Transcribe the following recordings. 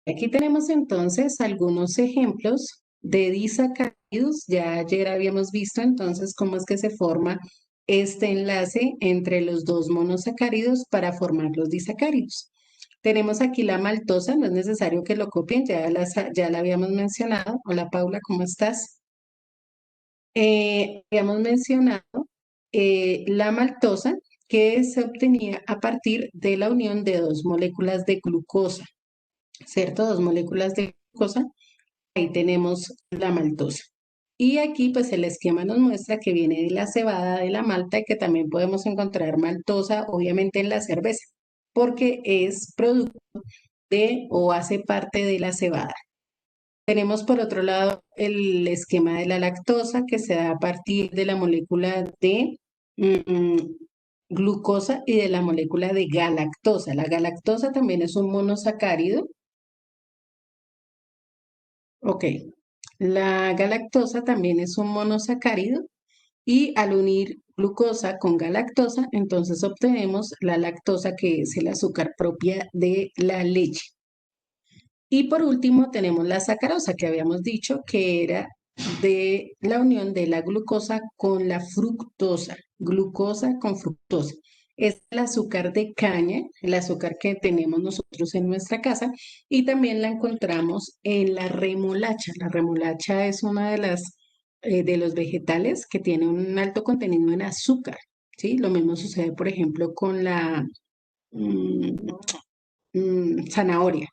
Aquí tenemos entonces algunos ejemplos de disacáridos. Ya ayer habíamos visto entonces cómo es que se forma este enlace entre los dos monosacáridos para formar los disacáridos. Tenemos aquí la maltosa, no es necesario que lo copien, ya la habíamos mencionado. Hola Paula, ¿cómo estás? Habíamos mencionado la maltosa que se obtenía a partir de la unión de dos moléculas de glucosa, ¿cierto? Dos moléculas de glucosa. Ahí tenemos la maltosa. Y aquí pues el esquema nos muestra que viene de la cebada de la malta y que también podemos encontrar maltosa obviamente en la cerveza, porque es producto de o hace parte de la cebada. Tenemos por otro lado el esquema de la lactosa que se da a partir de la molécula de mm, glucosa y de la molécula de galactosa. La galactosa también es un monosacárido. Ok, la galactosa también es un monosacárido y al unir glucosa con galactosa, entonces obtenemos la lactosa que es el azúcar propia de la leche. Y por último tenemos la sacarosa que habíamos dicho que era de la unión de la glucosa con la fructosa, glucosa con fructosa. Es el azúcar de caña, el azúcar que tenemos nosotros en nuestra casa y también la encontramos en la remolacha. La remolacha es una de las de los vegetales que tiene un alto contenido en azúcar, ¿sí? Lo mismo sucede, por ejemplo, con la mm, zanahoria.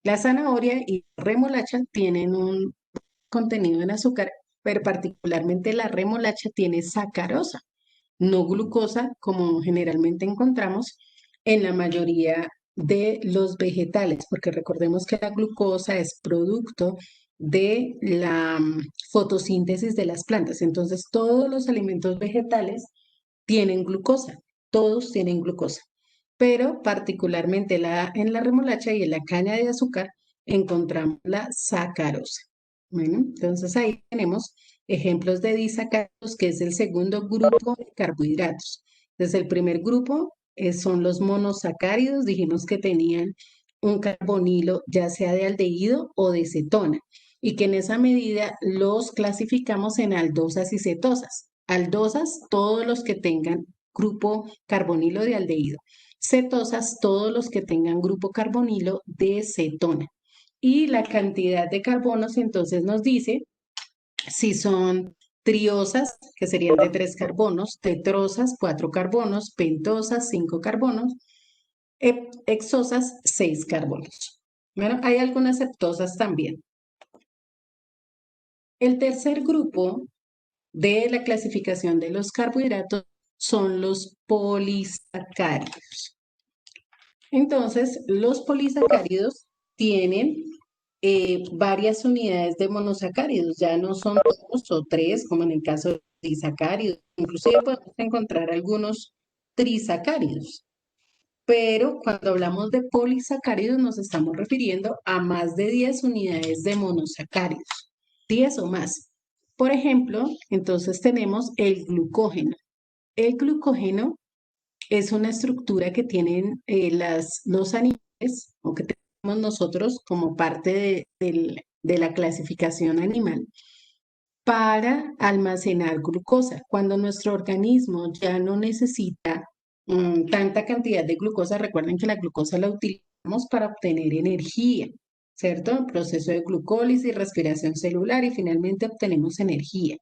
La zanahoria y la remolacha tienen un contenido en azúcar, pero particularmente la remolacha tiene sacarosa, no glucosa, como generalmente encontramos en la mayoría de los vegetales, porque recordemos que la glucosa es producto de la fotosíntesis de las plantas. Entonces, todos los alimentos vegetales tienen glucosa, todos tienen glucosa, pero particularmente en la remolacha y en la caña de azúcar encontramos la sacarosa. Bueno, entonces ahí tenemos ejemplos de disacáridos, que es el segundo grupo de carbohidratos. Entonces, el primer grupo son los monosacáridos, dijimos que tenían un carbonilo, ya sea de aldehído o de cetona, y que en esa medida los clasificamos en aldosas y cetosas. Aldosas, todos los que tengan grupo carbonilo de aldehído. Cetosas, todos los que tengan grupo carbonilo de cetona. Y la cantidad de carbonos entonces nos dice si son triosas, que serían de 3 carbonos, tetrosas, 4 carbonos, pentosas, 5 carbonos, hexosas, 6 carbonos. Bueno, hay algunas heptosas también. El tercer grupo de la clasificación de los carbohidratos son los polisacáridos. Entonces, los polisacáridos tienen varias unidades de monosacáridos, ya no son dos o tres, como en el caso de disacáridos, inclusive podemos encontrar algunos trisacáridos, pero cuando hablamos de polisacáridos nos estamos refiriendo a más de 10 unidades de monosacáridos, 10 o más. Por ejemplo, entonces tenemos el glucógeno. El glucógeno es una estructura que tienen los animales o que tenemos nosotros como parte de la clasificación animal para almacenar glucosa. Cuando nuestro organismo ya no necesita tanta cantidad de glucosa, recuerden que la glucosa la utilizamos para obtener energía, ¿cierto? Proceso de glucólisis, respiración celular y finalmente obtenemos energía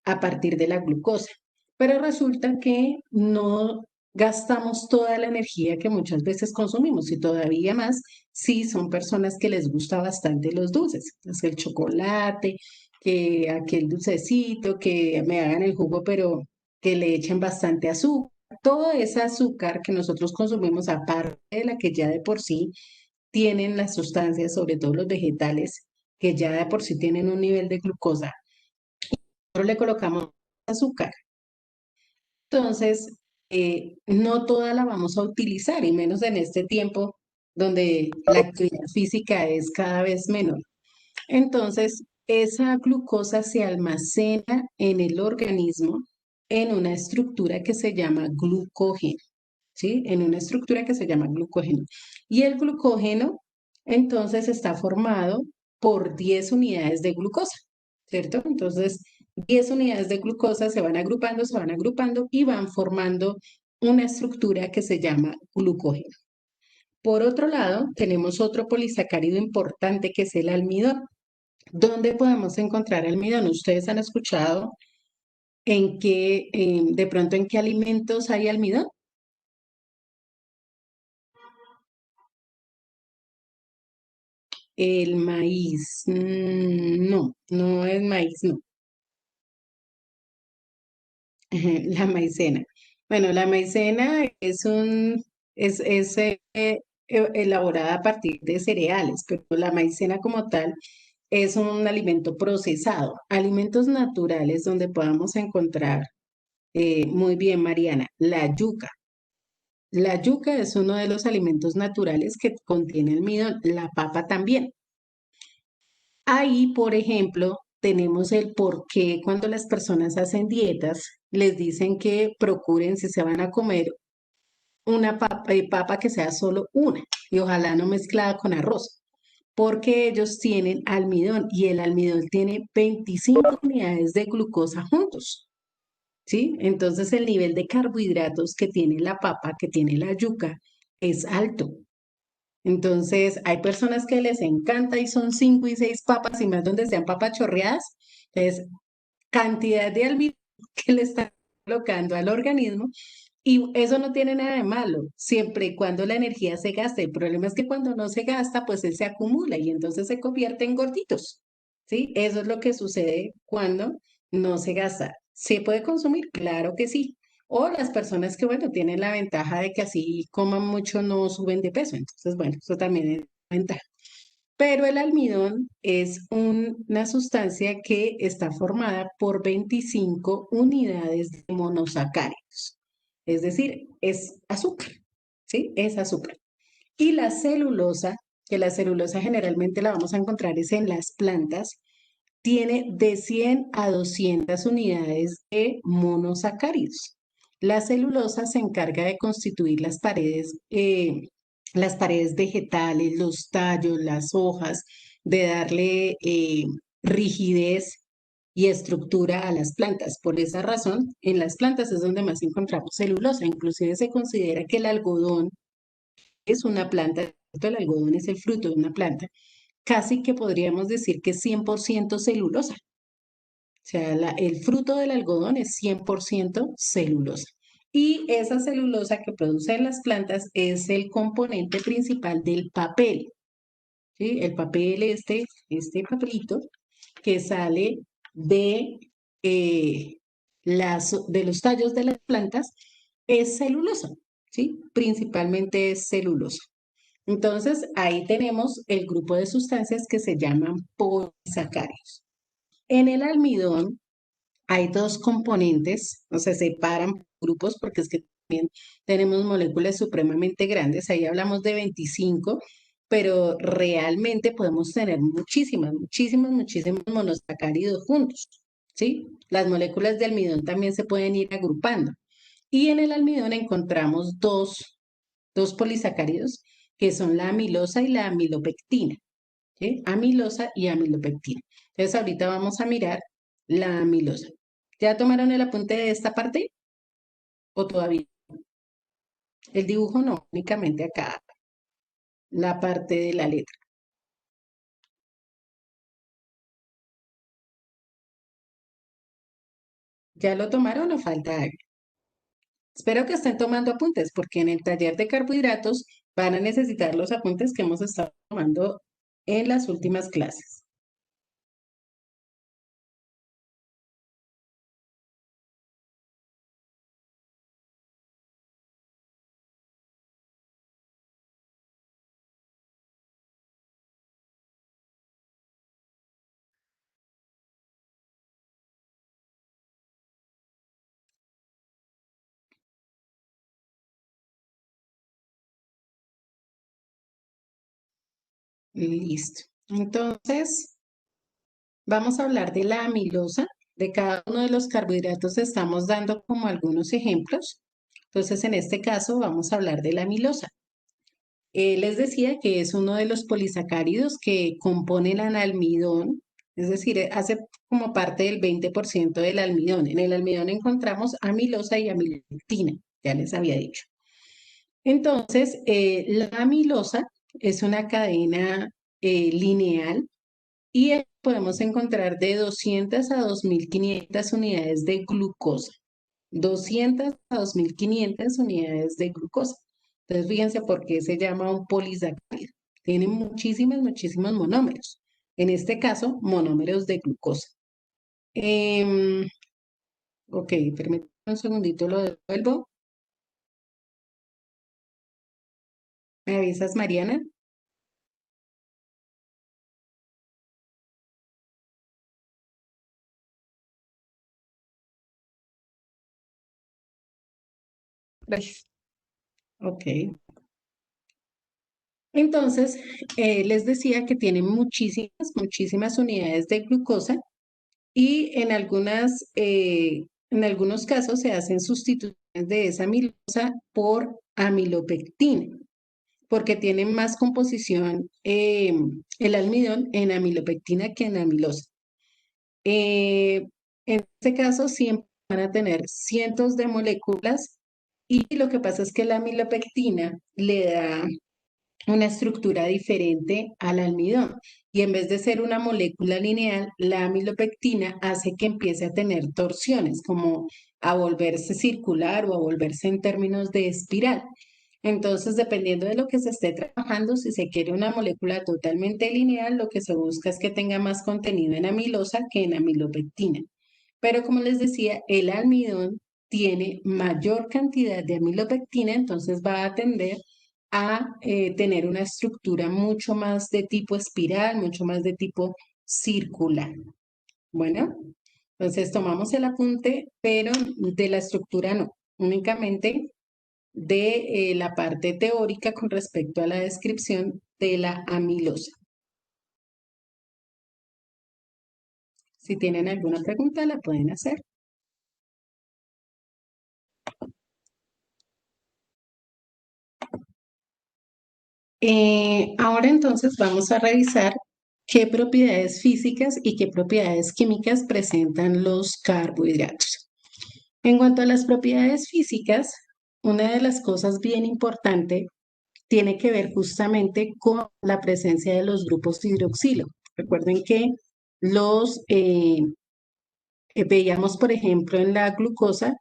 a partir de la glucosa. Pero resulta que no gastamos toda la energía que muchas veces consumimos y todavía más si son personas que les gusta bastante los dulces, entonces el chocolate, que aquel dulcecito, que me hagan el jugo, pero que le echen bastante azúcar. Todo ese azúcar que nosotros consumimos, aparte de la que ya de por sí tienen las sustancias, sobre todo los vegetales, que ya de por sí tienen un nivel de glucosa, nosotros le colocamos azúcar. Entonces, no toda la vamos a utilizar, y menos en este tiempo donde la actividad física es cada vez menor. Entonces, esa glucosa se almacena en el organismo en una estructura que se llama glucógeno, ¿sí? En una estructura que se llama glucógeno. Y el glucógeno entonces está formado por 10 unidades de glucosa, ¿cierto? Entonces, 10 unidades de glucosa se van agrupando y van formando una estructura que se llama glucógeno. Por otro lado, tenemos otro polisacárido importante que es el almidón. ¿Dónde podemos encontrar almidón? ¿Ustedes han escuchado de pronto en qué alimentos hay almidón? El maíz. No, no es maíz, no. La maicena. Bueno, la maicena es elaborada a partir de cereales, pero la maicena como tal es un alimento procesado. Alimentos naturales donde podamos encontrar, muy bien, Mariana, la yuca. La yuca es uno de los alimentos naturales que contiene almidón, la papa también. Ahí, por ejemplo, tenemos el por qué cuando las personas hacen dietas les dicen que procuren si se van a comer una papa que sea solo una y ojalá no mezclada con arroz, porque ellos tienen almidón y el almidón tiene 25 unidades de glucosa juntos, ¿sí? Entonces el nivel de carbohidratos que tiene la papa, que tiene la yuca, es alto. Entonces, hay personas que les encanta y son 5 y 6 papas y más donde sean papas chorreadas. Entonces, cantidad de almidón que le están colocando al organismo y eso no tiene nada de malo, siempre y cuando la energía se gaste. El problema es que cuando no se gasta, pues él se acumula y entonces se convierte en gorditos, ¿sí? Eso es lo que sucede cuando no se gasta. ¿Se puede consumir? Claro que sí. O las personas que, bueno, tienen la ventaja de que así coman mucho, no suben de peso. Entonces, bueno, eso también es ventaja. Pero el almidón es una sustancia que está formada por 25 unidades de monosacáridos. Es decir, es azúcar, ¿sí? Es azúcar. Y la celulosa, que la celulosa generalmente la vamos a encontrar es en las plantas, tiene de 100 a 200 unidades de monosacáridos. La celulosa se encarga de constituir las paredes vegetales, los tallos, las hojas, de darle rigidez y estructura a las plantas. Por esa razón, en las plantas es donde más encontramos celulosa. Inclusive se considera que el algodón es una planta, el algodón es el fruto de una planta. Casi que podríamos decir que es 100% celulosa. O sea, el fruto del algodón es 100% celulosa. Y esa celulosa que producen las plantas es el componente principal del papel, ¿sí? El papel, este papelito que sale eh, de los tallos de las plantas, es celulosa, ¿sí? Principalmente es celulosa. Entonces, ahí tenemos el grupo de sustancias que se llaman polisacáridos. En el almidón hay dos componentes, o sea, se separan por grupos porque es que también tenemos moléculas supremamente grandes, ahí hablamos de 25, pero realmente podemos tener muchísimos monosacáridos juntos, ¿sí? Las moléculas de almidón también se pueden ir agrupando. Y en el almidón encontramos dos polisacáridos que son la amilosa y la amilopectina, ¿sí? Amilosa y amilopectina. Entonces ahorita vamos a mirar la amilosa. ¿Ya tomaron el apunte de esta parte o todavía? El dibujo no, únicamente acá, la parte de la letra. ¿Ya lo tomaron o falta algo? Espero que estén tomando apuntes porque en el taller de carbohidratos van a necesitar los apuntes que hemos estado tomando en las últimas clases. Listo. Entonces, vamos a hablar de la amilosa. De cada uno de los carbohidratos estamos dando como algunos ejemplos. Entonces, en este caso, vamos a hablar de la amilosa. Les decía que es uno de los polisacáridos que componen al almidón, es decir, hace como parte del 20% del almidón. En el almidón encontramos amilosa y amilopectina, ya les había dicho. Entonces, la amilosa es una cadena lineal y podemos encontrar de 200 a 2.500 unidades de glucosa. 200 a 2.500 unidades de glucosa. Entonces, fíjense por qué se llama un polisacárido. Tiene muchísimos monómeros. En este caso, monómeros de glucosa. Em, ok, permítanme un segundito, lo devuelvo. ¿Me avisas, Mariana? Gracias. Ok. Entonces, les decía que tienen muchísimas unidades de glucosa y en algunos casos se hacen sustituciones de esa amilosa por amilopectina, porque tienen más composición el almidón en amilopectina que en amilosa. En este caso siempre van a tener cientos de moléculas y lo que pasa es que la amilopectina le da una estructura diferente al almidón. Y en vez de ser una molécula lineal, la amilopectina hace que empiece a tener torsiones, como a volverse circular o a volverse en términos de espiral. Entonces, dependiendo de lo que se esté trabajando, si se quiere una molécula totalmente lineal, lo que se busca es que tenga más contenido en amilosa que en amilopectina. Pero como les decía, el almidón tiene mayor cantidad de amilopectina, entonces va a tender a tener una estructura mucho más de tipo espiral, mucho más de tipo circular. Bueno, entonces tomamos el apunte, pero de la estructura no, únicamente de la parte teórica con respecto a la descripción de la amilosa. Si tienen alguna pregunta, la pueden hacer. Ahora entonces vamos a revisar qué propiedades físicas y qué propiedades químicas presentan los carbohidratos. En cuanto a las propiedades físicas, una de las cosas bien importantes tiene que ver justamente con la presencia de los grupos hidroxilo. Recuerden que los veíamos, por ejemplo, en la glucosa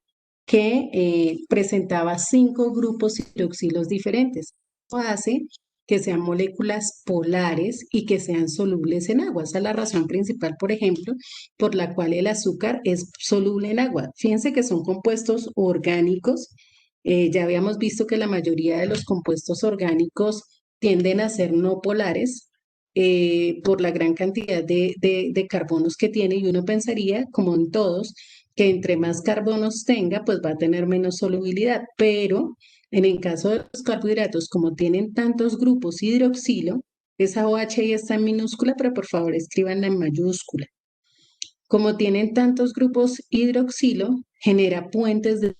que presentaba 5 grupos hidroxilos diferentes. Eso hace que sean moléculas polares y que sean solubles en agua. Esa es la razón principal, por ejemplo, por la cual el azúcar es soluble en agua. Fíjense que son compuestos orgánicos. Ya habíamos visto que la mayoría de los compuestos orgánicos tienden a ser no polares, por la gran cantidad de carbonos que tiene y uno pensaría, como en todos, que entre más carbonos tenga, pues va a tener menos solubilidad, pero en el caso de los carbohidratos, como tienen tantos grupos hidroxilo, esa OH ahí está en minúscula, pero por favor escríbanla en mayúscula. Como tienen tantos grupos hidroxilo, genera puentes de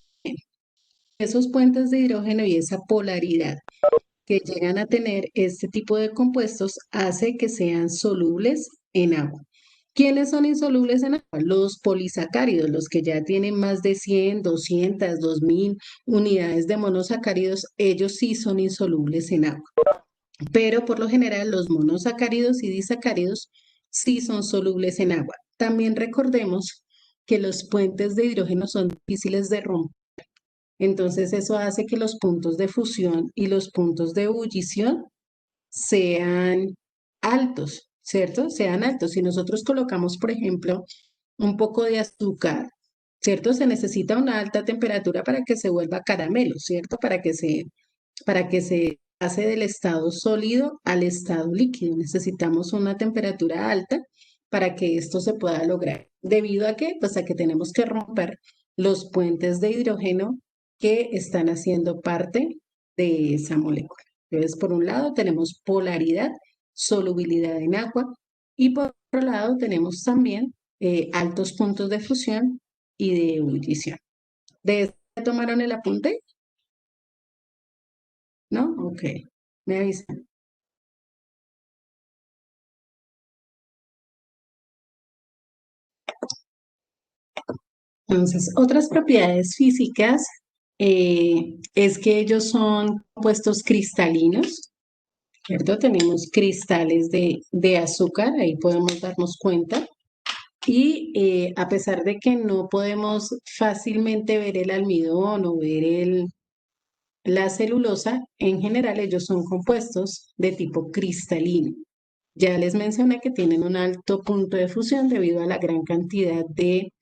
esos puentes de hidrógeno y esa polaridad que llegan a tener este tipo de compuestos hace que sean solubles en agua. ¿Quiénes son insolubles en agua? Los polisacáridos, los que ya tienen más de 100, 200, 2000 unidades de monosacáridos, ellos sí son insolubles en agua. Pero por lo general los monosacáridos y disacáridos sí son solubles en agua. También recordemos que los puentes de hidrógeno son difíciles de romper, entonces eso hace que los puntos de fusión y los puntos de ebullición sean altos, ¿cierto? Sean altos. Si nosotros colocamos, por ejemplo, un poco de azúcar, ¿cierto? Se necesita una alta temperatura para que se vuelva caramelo, ¿cierto? Para que se pase del estado sólido al estado líquido. Necesitamos una temperatura alta para que esto se pueda lograr. ¿Debido a qué? Pues a que tenemos que romper los puentes de hidrógeno que están haciendo parte de esa molécula. Entonces, por un lado tenemos polaridad, solubilidad en agua y por otro lado tenemos también altos puntos de fusión y de ebullición. ¿De esto tomaron el apunte? ¿No? Ok. Me avisan. Entonces, otras propiedades físicas es que ellos son compuestos cristalinos, ¿cierto? Tenemos cristales de azúcar, ahí podemos darnos cuenta. Y a pesar de que no podemos fácilmente ver el almidón o ver la celulosa, en general ellos son compuestos de tipo cristalino. Ya les mencioné que tienen un alto punto de fusión debido a la gran cantidad de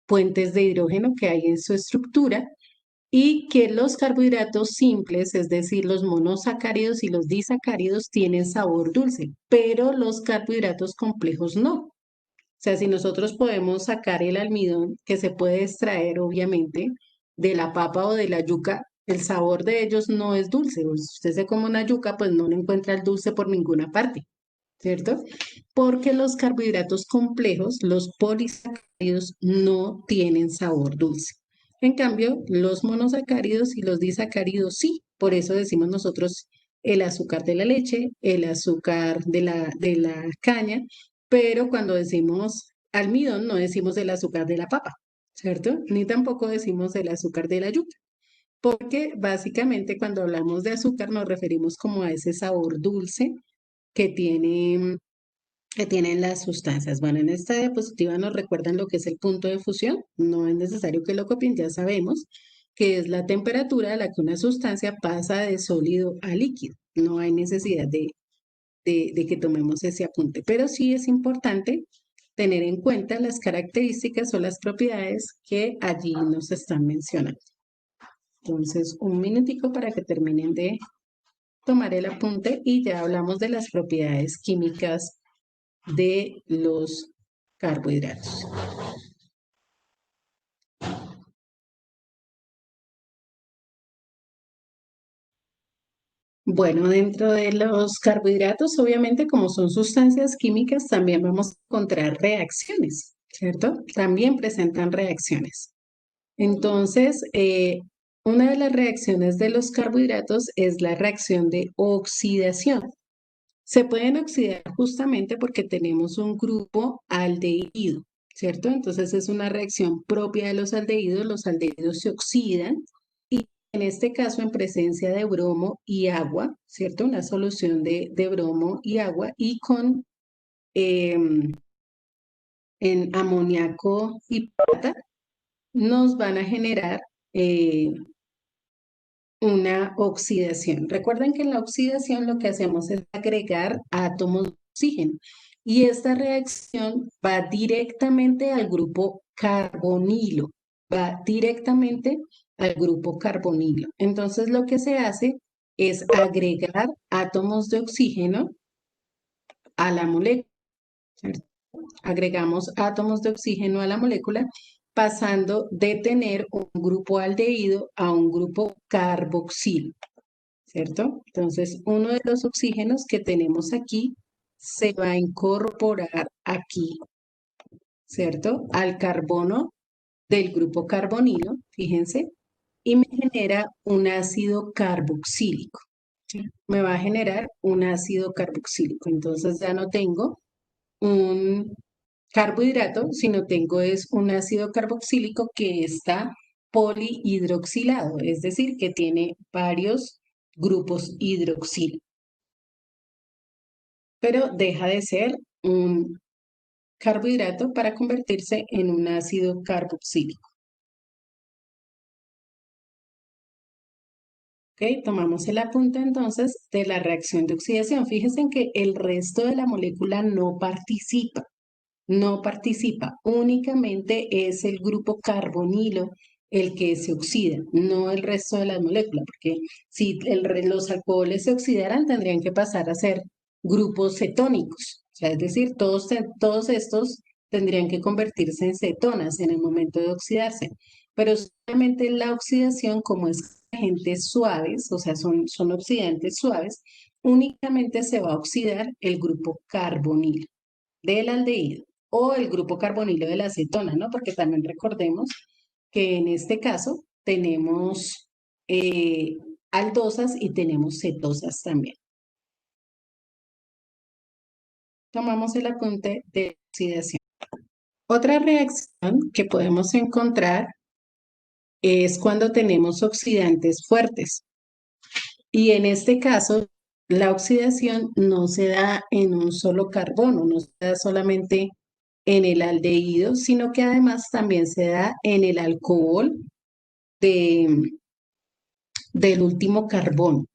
puentes de hidrógeno que hay en su estructura y que los carbohidratos simples, es decir, los monosacáridos y los disacáridos, tienen sabor dulce, pero los carbohidratos complejos no. O sea, si nosotros podemos sacar el almidón, que se puede extraer obviamente de la papa o de la yuca, el sabor de ellos no es dulce. O si usted se come una yuca, pues no le encuentra el dulce por ninguna parte, ¿cierto? Porque los carbohidratos complejos, los polisacáridos, no tienen sabor dulce. En cambio, los monosacáridos y los disacáridos sí. Por eso decimos nosotros el azúcar de la leche, el azúcar de la caña, pero cuando decimos almidón no decimos el azúcar de la papa, ¿cierto? Ni tampoco decimos el azúcar de la yuca, porque básicamente cuando hablamos de azúcar nos referimos como a ese sabor dulce que tiene que tienen las sustancias. Bueno, en esta diapositiva nos recuerdan lo que es el punto de fusión. No es necesario que lo copien, ya sabemos que es la temperatura a la que una sustancia pasa de sólido a líquido. No hay necesidad de que tomemos ese apunte, pero sí es importante tener en cuenta las características o las propiedades que allí nos están mencionando. Entonces, un minutico para que terminen de tomar el apunte y ya hablamos de las propiedades químicas de los carbohidratos. Bueno, dentro de los carbohidratos, obviamente, como son sustancias químicas, también vamos a encontrar reacciones, ¿cierto? También presentan reacciones. Entonces, una de las reacciones de los carbohidratos es la reacción de oxidación. Se pueden oxidar justamente porque tenemos un grupo aldehído, ¿cierto? Entonces es una reacción propia de los aldehídos se oxidan y en este caso en presencia de bromo y agua, ¿cierto? Una solución de bromo y agua y con en amoníaco y plata nos van a generar una oxidación. Recuerden que en la oxidación lo que hacemos es agregar átomos de oxígeno y esta reacción va directamente al grupo carbonilo, va directamente al grupo carbonilo. Entonces lo que se hace es agregar átomos de oxígeno a la molécula, ¿cierto? Agregamos átomos de oxígeno a la molécula pasando de tener un grupo aldehído a un grupo carboxilo. ¿Cierto? Entonces, uno de los oxígenos que tenemos aquí se va a incorporar aquí, ¿cierto? Al carbono del grupo carbonilo, fíjense, y me genera un ácido carboxílico. ¿Sí? Me va a generar un ácido carboxílico. Entonces ya no tengo un carbohidrato, sino tengo es un ácido carboxílico que está polihidroxilado, es decir, que tiene varios grupos hidroxilo, pero deja de ser un carbohidrato para convertirse en un ácido carboxílico. ¿Ok? Tomamos el apunte entonces de la reacción de oxidación. Fíjense en que el resto de la molécula no participa, únicamente es el grupo carbonilo el que se oxida, no el resto de las moléculas, porque si los alcoholes se oxidaran tendrían que pasar a ser grupos cetónicos, o sea, es decir, todos estos tendrían que convertirse en cetonas en el momento de oxidarse, pero solamente la oxidación, como es agentes suaves, o sea, son oxidantes suaves, únicamente se va a oxidar el grupo carbonilo del aldehído o el grupo carbonilo de la acetona, ¿no? Porque también recordemos que en este caso tenemos aldosas y tenemos cetosas también. Tomamos el apunte de oxidación. Otra reacción que podemos encontrar es cuando tenemos oxidantes fuertes. Y en este caso, la oxidación no se da en un solo carbono, no se da solamente en el aldehído, sino que además también se da en el alcohol de, del último carbono,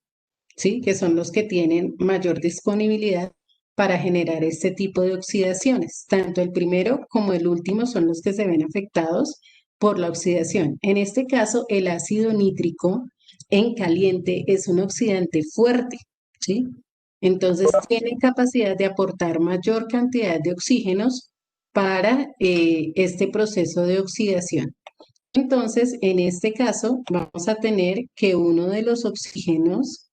¿sí? Que son los que tienen mayor disponibilidad para generar este tipo de oxidaciones. Tanto el primero como el último son los que se ven afectados por la oxidación. En este caso, el ácido nítrico en caliente es un oxidante fuerte, ¿sí? Entonces, tiene capacidad de aportar mayor cantidad de oxígenos para este proceso de oxidación. Entonces, en este caso, vamos a tener que uno de los oxígenos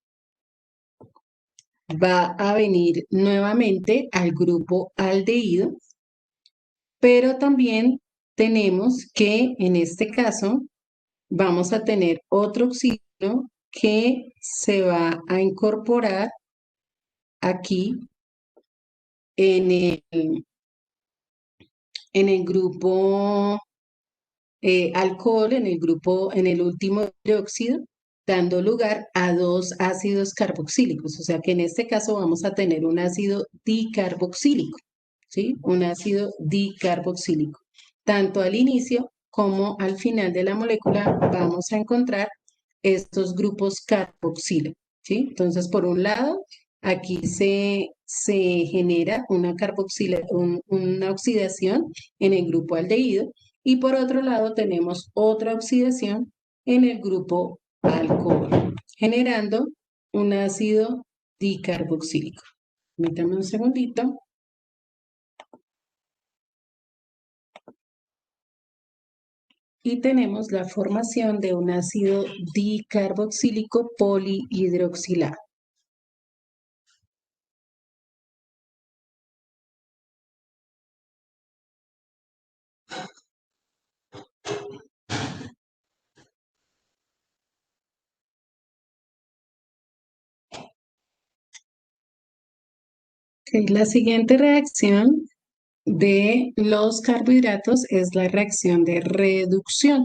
va a venir nuevamente al grupo aldehído, pero también tenemos que en este caso vamos a tener otro oxígeno que se va a incorporar aquí en en el grupo alcohol, en el grupo, en el último dióxido, dando lugar a dos ácidos carboxílicos. O sea que en este caso vamos a tener un ácido dicarboxílico, ¿sí? Un ácido dicarboxílico. Tanto al inicio como al final de la molécula vamos a encontrar estos grupos carboxilo, ¿sí? Entonces, por un lado, aquí se genera una una oxidación en el grupo aldehído y por otro lado tenemos otra oxidación en el grupo alcohol, generando un ácido dicarboxílico. Permítame un segundito. Y tenemos la formación de un ácido dicarboxílico polihidroxilado. Ok, la siguiente reacción de los carbohidratos es la reacción de reducción.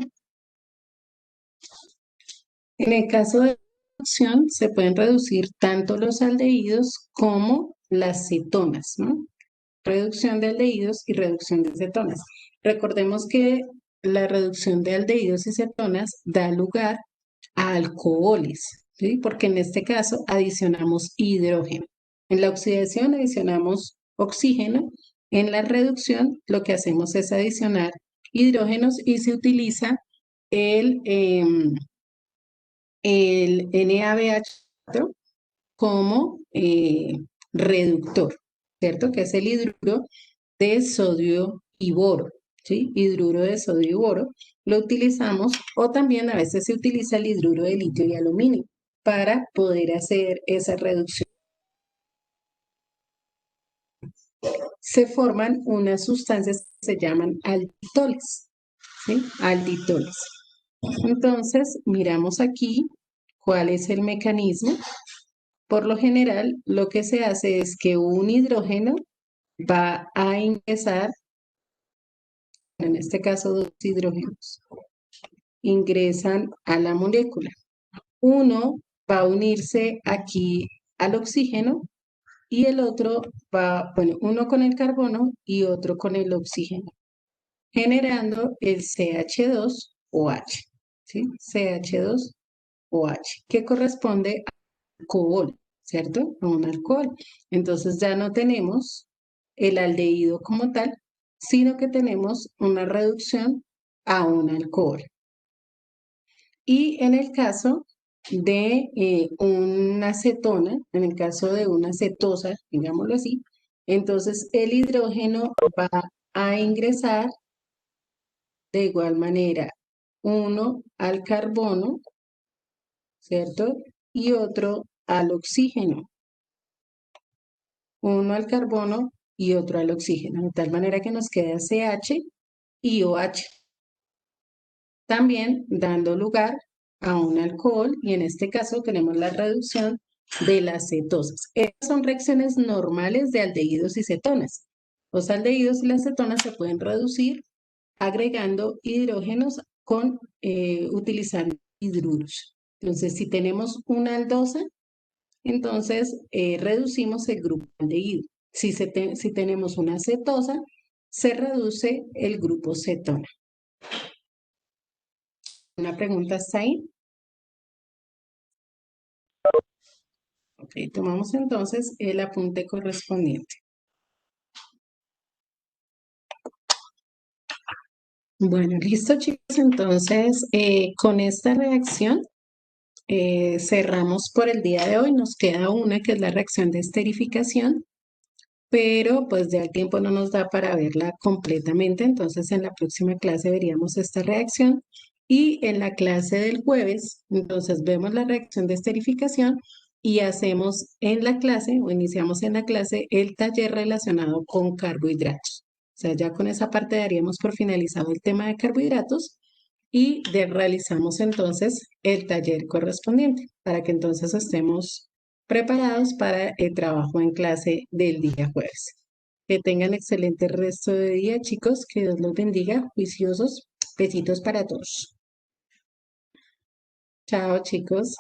En el caso de reducción, se pueden reducir tanto los aldehídos como las cetonas, ¿no? Reducción de aldehídos y reducción de cetonas. Recordemos que la reducción de aldehídos y cetonas da lugar a alcoholes, ¿sí? Porque en este caso adicionamos hidrógeno. En la oxidación adicionamos oxígeno, en la reducción lo que hacemos es adicionar hidrógenos y se utiliza el, el NaBH4 como reductor, ¿cierto? Que es el hidruro de sodio y boro, ¿sí? Hidruro de sodio y boro. Lo utilizamos o también a veces se utiliza el hidruro de litio y aluminio para poder hacer esa reducción. Se forman unas sustancias que se llaman alditoles, ¿sí? Alditoles. Entonces, miramos aquí cuál es el mecanismo. Por lo general, lo que se hace es que un hidrógeno va a ingresar, en este caso dos hidrógenos, ingresan a la molécula. Uno va a unirse aquí al oxígeno y el otro va, bueno, uno con el carbono y otro con el oxígeno, generando el CH2OH, ¿sí? CH2OH, que corresponde alcohol, ¿cierto? A un alcohol. Entonces ya no tenemos el aldehído como tal, sino que tenemos una reducción a un alcohol. Y en el caso de una acetona, en el caso de una cetosa, digámoslo así, entonces el hidrógeno va a ingresar de igual manera uno al carbono, ¿cierto? Y otro al oxígeno. Uno al carbono y otro al oxígeno, de tal manera que nos queda CH y OH, también dando lugar a un alcohol y en este caso tenemos la reducción de las cetosas. Estas son reacciones normales de aldehídos y cetonas. Los aldehídos y las cetonas se pueden reducir agregando hidrógenos utilizando hidruros. Entonces, si tenemos una aldosa, entonces reducimos el grupo aldehído. Si tenemos una cetosa, se reduce el grupo cetona. ¿Una pregunta está ahí? Ok, tomamos entonces el apunte correspondiente. Bueno, listo chicos, entonces con esta reacción cerramos por el día de hoy. Nos queda una que es la reacción de esterificación, pero pues ya el tiempo no nos da para verla completamente, entonces en la próxima clase veríamos esta reacción y en la clase del jueves, entonces vemos la reacción de esterificación y hacemos en la clase o iniciamos en la clase el taller relacionado con carbohidratos. O sea, ya con esa parte daríamos por finalizado el tema de carbohidratos y realizamos entonces el taller correspondiente para que entonces estemos preparados para el trabajo en clase del día jueves. Que tengan excelente resto de día, chicos. Que Dios los bendiga. Juiciosos. Besitos para todos. Chao, chicos.